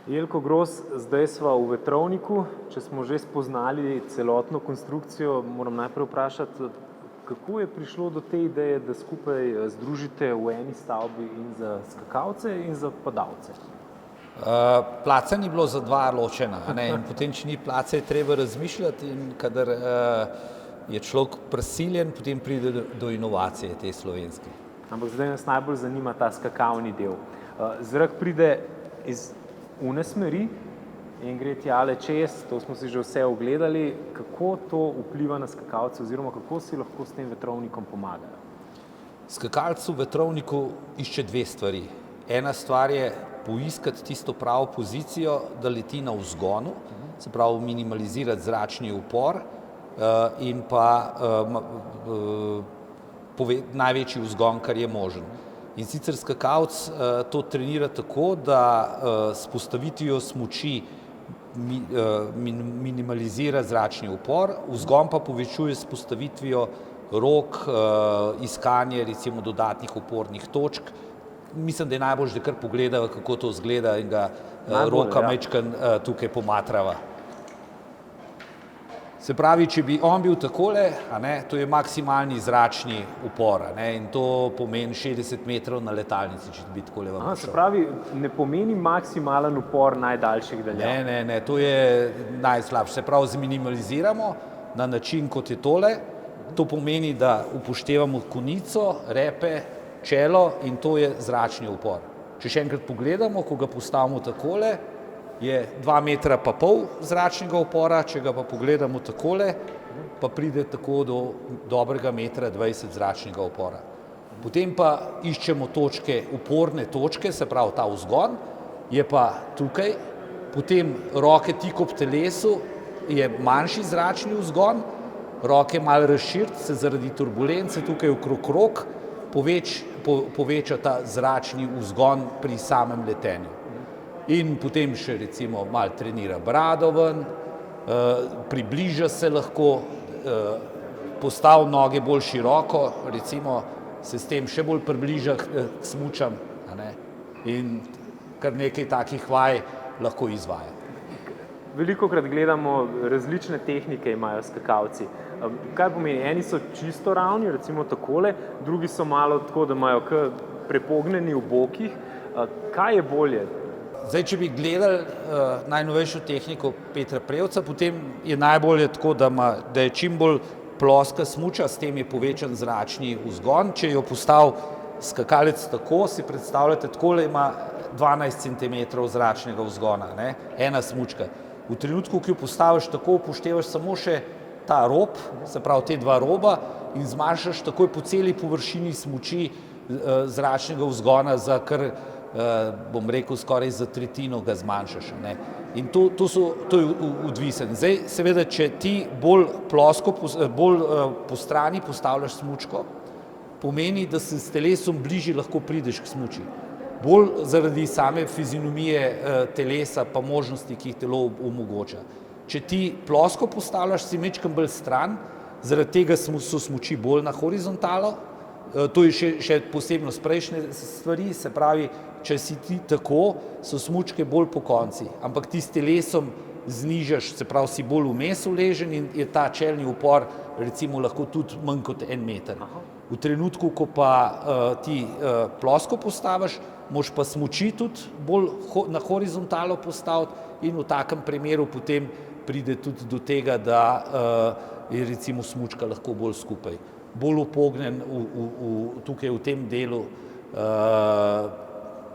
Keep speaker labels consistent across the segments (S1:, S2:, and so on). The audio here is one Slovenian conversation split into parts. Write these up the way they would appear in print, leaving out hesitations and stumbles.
S1: Jelko Gros, zdaj sva v vetrovniku. Če smo že spoznali celotno konstrukcijo, moram najprej vprašati, kako je prišlo do te ideje, da skupaj združite v eni stavbi in za skakalce in za padalce?
S2: Placa ni bilo za dva ločena, in potem, če ni place, je treba razmišljati in kadar je človek prisiljen, potem pride do inovacije te slovenske.
S1: Ampak zdaj nas najbolj zanima ta skakalni del. Zrak pride iz une smeri in gre tjale čez, to smo si že vse ogledali. Kako to vpliva na skakalce oziroma kako si lahko s tem vetrovnikom pomagajo?
S2: Skakalec v vetrovniku išče dve stvari. Ena stvar je poiskati tisto pravo pozicijo, da leti na vzgonu, se pravi minimalizirati zračni upor in pa največji vzgon, kar je možen. In sicer skakalec to trenira tako, da s postavitvijo smuči minimalizira zračni upor, vzgon pa povečuje s postavitvijo rok, iskanje recimo dodatnih opornih točk. Mislim, da je najboljše, da kar pogledava, kako to izgleda in ga roka majčkeno tukaj pomatrava. Se pravi, če bi on bil takole, to je maksimalni zračni upor, in to pomeni 60 metrov na letalnici, če bi takole vam prišel.
S1: Se pravi, ne pomeni maksimalen upor najdaljših daljav?
S2: Ne, to je najslabše. Se pravi, zminimaliziramo na način, kot je tole. To pomeni, da upoštevamo konico, repe, čelo in to je zračni upor. Če še enkrat pogledamo, ko ga postavimo takole, je 2,5 metra zračnega upora, če ga pa pogledamo takole, pa pride tako do dobrega 1,20 metra zračnega upora. Potem pa iščemo točke, uporne točke, se pravi ta vzgon, je pa tukaj, potem roke tik ob telesu, je manjši zračni vzgon, roke malo razširiti, se zaradi turbulence tukaj okrog rok poveča ta zračni vzgon pri samem letenju. In potem še recimo malo trenira brado ven, približa se lahko, postavi noge bolj široko, recimo se s tem še bolj približa k smučam, in kar nekaj takih vaj lahko izvaja.
S1: Velikokrat gledamo, različne tehnike imajo skakalci. Kaj pomeni? Eni so čisto ravni, recimo takole, drugi so malo tako, da imajo prepognjeni v bokih. Kaj je bolje?
S2: Zdaj, če bi gledali najnovejšo tehniko Petra Prevca, potem je najbolje tako, da je čim bolj ploska smuča, s tem je povečan zračni vzgon. Če jo postavi skakalec tako, si predstavljate, takole ima 12 centimetrov zračnega vzgona, ena smučka. V trenutku, ki jo postaviš tako, upoštevaš samo še ta rob, se pravi te dva roba in zmanjšaš takoj po celi površini smuči zračnega vzgona za kar, bom rekel, skoraj za tretjino ga zmanjšaš. In to je odvisen. Zdaj, seveda, če ti bolj plosko, bolj po strani postavljaš smučko, pomeni, da se s telesom bližje lahko prideš k smuči. Bolj zaradi same fizionomije telesa pa možnosti, ki jih telo omogoča. Če ti plosko postavljaš, si majčkeno bolj stran, zaradi tega so smuči bolj na horizontalo. To je še posebnost prejšnje stvari, se pravi, če si ti tako, so smučke bolj pokonci, ampak ti s telesom znižaš, se pravi, si bolj vmes uležen in je ta čelni upor recimo lahko tudi manj kot 1 meter. V trenutku, ko pa ti plosko postaviš, moraš pa smuči tudi bolj na horizontalo postaviti in v takem primeru potem pride tudi do tega, da je recimo smučka lahko bolj skupaj. Bolj upognjen tukaj v tem delu,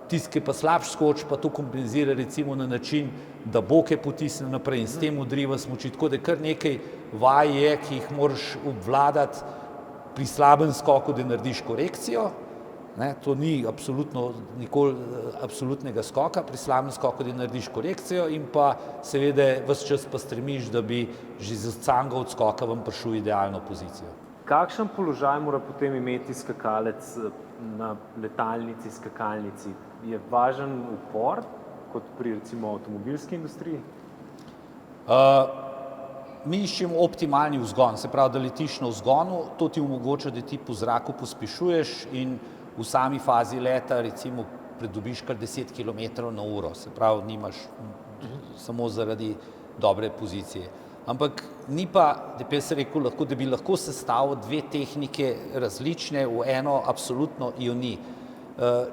S2: tisti, ki pa slabš skoči, pa to kompenzira recimo na način, da boke potisne naprej in s tem odriva smuči. Tako da kar nekaj vaj je, ki jih moraš obvladati pri slabem skoku, da narediš korekcijo. To ni nikoli absolutnega skoka, pri slabem skoku, da narediš korekcijo in pa seveda ves čas pa stremiš, da bi že z canga od skoka vam prišel v idealno pozicijo.
S1: Kakšen položaj mora potem imeti skakalec na letalnici, skakalnici? Je važen upor, kot pri recimo avtomobilski industriji?
S2: Mi iščemo optimalni vzgon, se pravi, da letiš na vzgonu, to ti omogoča, da ti po zraku pospešuješ in v sami fazi leta, recimo pridobiš kar 10 km na uro, se pravi, nimaš samo zaradi dobre pozicije. Ampak ni pa, da bi se rekel, da bi lahko sestavil dve tehnike različne v eno, absolutno jo ni.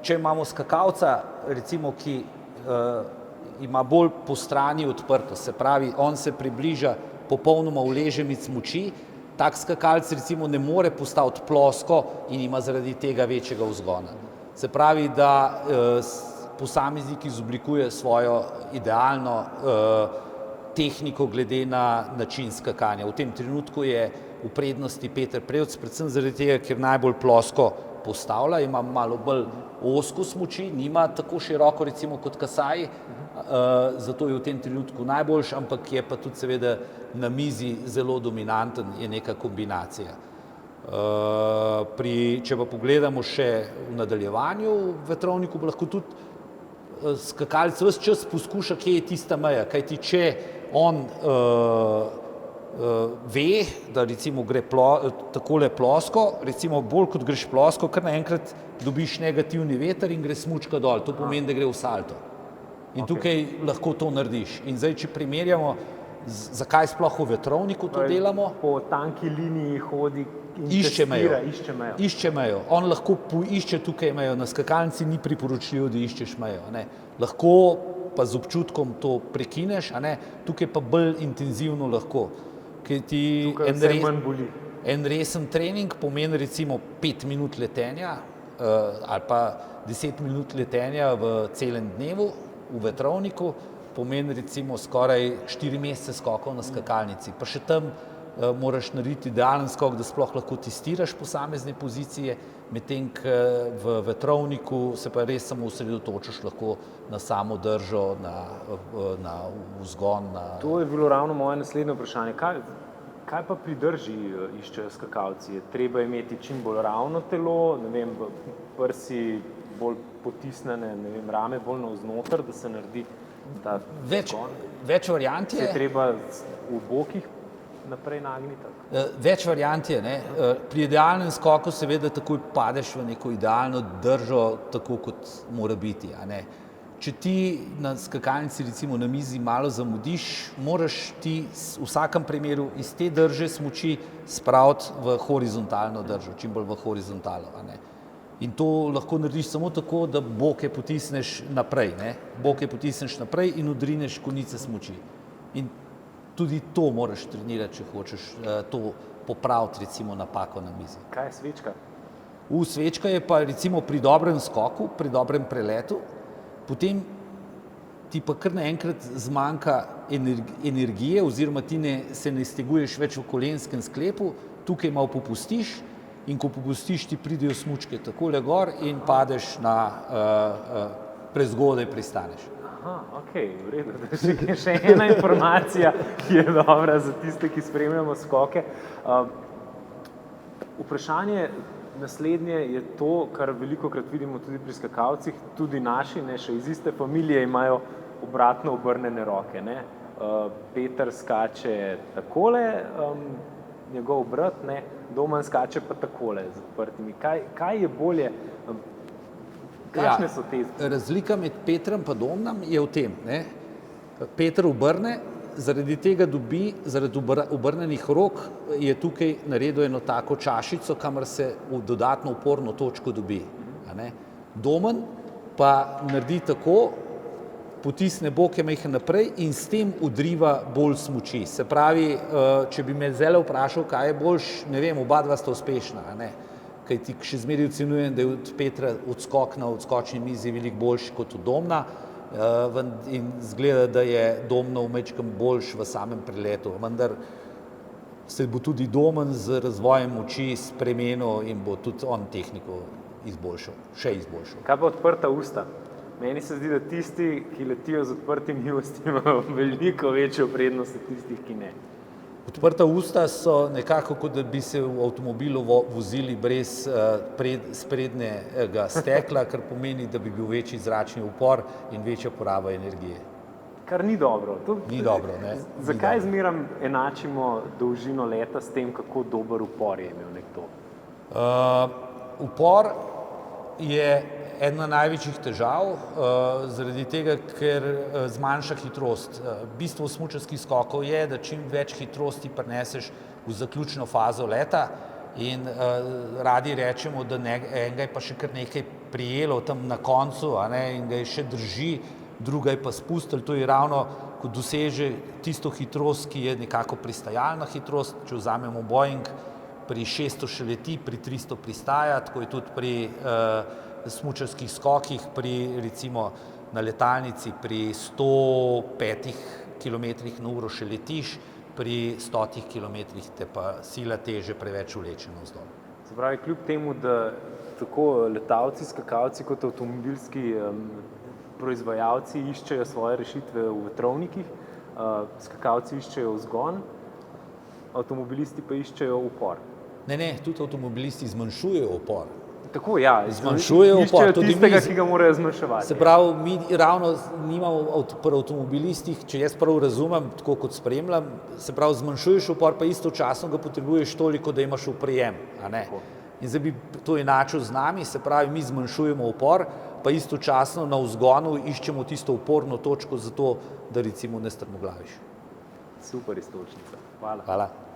S2: Če imamo skakalca, recimo, ki ima bolj po strani odprto, se pravi, on se približa popolnoma v ležemic smuči, tak skakalc recimo ne more postaviti plosko in ima zaradi tega večjega vzgona. Se pravi, da posameznik izoblikuje svojo idealno tehniko glede na način skakanja. V tem trenutku je v prednosti Peter Prevc, predvsem zaradi tega, ker najbolj plosko postavlja, ima malo bolj ozko smuči, nima tako široko recimo kot Kasai, zato je v tem trenutku najboljši, ampak je pa tudi seveda na mizi zelo dominanten, je neka kombinacija. Če pa pogledamo še v nadaljevanju v vetrovniku, bo lahko tudi skakalec ves čas poskuša, kje je tista meja, kajti če on ve, da recimo gre takole plosko, recimo bolj kot greš plosko, kar naenkrat dobiš negativni veter in gre smučka dol, to pomeni, da gre v salto. In tukaj lahko to narediš. In zdaj, če primerjamo, zakaj sploh v vetrovniku to delamo?
S1: Po tanki liniji hodi in testira, išče mejo.
S2: Išče mejo. On lahko poišče tukaj mejo, na skakalnici ni priporočljivo, da iščeš mejo. Lahko pa z občutkom to prekineš, tukaj pa bolj intenzivno lahko.
S1: Tukaj vse manj boli.
S2: En resen trening pomeni recimo 5 minut letenja ali pa 10 minut letenja v celem dnevu v vetrovniku, pomeni recimo skoraj 4 mesece skokov na skakalnici. Pa še tam moraš narediti idealen skok, da sploh lahko testiraš posamezne pozicije, medtem ko v vetrovniku se pa res samo osredotočiš lahko na samo držo, na vzgon.
S1: To je bilo ravno moje naslednje vprašanje. Kaj pa pri drži iščejo skakalci? Je treba imeti čim bolj ravno telo, prsi bolj potisnjene, rame bolj navznoter, da se naredi ta vzgon?
S2: Več variant je.
S1: Se je treba v bokih naprej nagniti?
S2: Več variant je. Pri idealnem skoku seveda takoj padeš v neko idealno držo, tako kot mora biti. Če ti na skakalnici recimo na mizi malo zamudiš, moraš ti v vsakem primeru iz te drže smuči spraviti v horizontalno držo, čim bolj v horizontalo. In to lahko narediš samo tako, da boke potisneš naprej. Boke potisneš naprej in odrineš konice smuči. In tudi to moraš trenirati, če hočeš to popraviti, recimo napako na mizi.
S1: Kaj je svečka?
S2: Svečka je pa recimo pri dobrem skoku, pri dobrem preletu, potem ti pa kar naenkrat zmanjka energije oziroma ti se ne steguješ več v kolenskem sklepu, tukaj malo popustiš in ko popustiš, ti pridejo smučke takole gor in padeš prezgodaj pristaneš.
S1: Okej, v redu, da je še ena informacija, ki je dobra za tiste, ki spremljamo skoke. Vprašanje naslednje je to, kar velikokrat vidimo tudi pri skakalcih, tudi naši, še iz iste familije imajo obratno obrnjene roke. Peter skače takole, njegov brat, Domen skače pa takole z odprtimi. Kaj je bolje? Kakšne so te?
S2: Razlika med Petrom pa Domnom je v tem. Peter obrne, zaradi tega dobi, zaradi obrnenih rok je tukaj naredil eno tako čašico, kamor se v dodatno uporno točko dobi. Domen pa naredi tako, potisne boke majhen naprej in s tem odriva bolj smuči. Se pravi, če bi me zdaj vprašal, kaj je boljš, ne vem, oba dva sta uspešna. Kajti še zmeraj ocenjujem, da je od Petra odskok na odskočni mizi veliko boljši kot od Domna in izgleda, da je Domnov majčkeno boljši v samem preletu. Vendar se bo tudi Domen z razvojem moči spremenil in bo tudi on tehniko še izboljšal.
S1: Kaj pa odprta usta? Meni se zdi, da tisti, ki letijo z odprtimi usti, imajo veliko večjo prednost od tistih, ki ne.
S2: Odprta usta so nekako, kot da bi se v avtomobilu vozili brez sprednjega stekla, kar pomeni, da bi bil večji zračni upor in večja poraba energije.
S1: Kar ni dobro.
S2: Ni dobro, ne.
S1: Zakaj zmeram enačimo dolžino leta s tem, kako dober upor je imel nekdo?
S2: Upor je ena največjih težav, zaradi tega, ker zmanjša hitrost. Bistvo smučarskih skokov je, da čim več hitrosti prineseš v zaključno fazo leta in radi rečemo, da enega je pa še kar nekaj prijelo tam na koncu, a ne, in ga je še drži, druga je pa spustili. To je ravno, ko doseže tisto hitrost, ki je nekako pristajalna hitrost. Če vzamemo Boeing, pri 600 še leti, pri 300 pristaja, tako je tudi pri smučarskih skokih, recimo na letalnici pri 105 km/h še letiš, pri 100 km te pa sila teže preveč vleče navzdol.
S1: Se pravi, kljub temu, da tako letalci, skakalci kot avtomobilski proizvajalci iščejo svoje rešitve v vetrovnikih, skakalci iščejo vzgon, avtomobilisti pa iščejo upor.
S2: Ne, tudi avtomobilisti zmanjšujejo upor.
S1: Tako, ja,
S2: zmanjšujejo upor.
S1: Iščejo tistega, ki ga morajo zmanjševati.
S2: Se pravi, mi ravno nimamo pri avtomobilistih, če jaz prav razumem, tako kot spremljam, se pravi, zmanjšuješ upor, pa istočasno ga potrebuješ toliko, da imaš oprijem, a ne? In zdaj bi to enačil z nami, se pravi, mi zmanjšujemo upor, pa istočasno na vzgonu iščemo tisto uporno točko za to, da recimo ne strmoglaviš.
S1: Super iztočnica. Hvala.
S2: Hvala.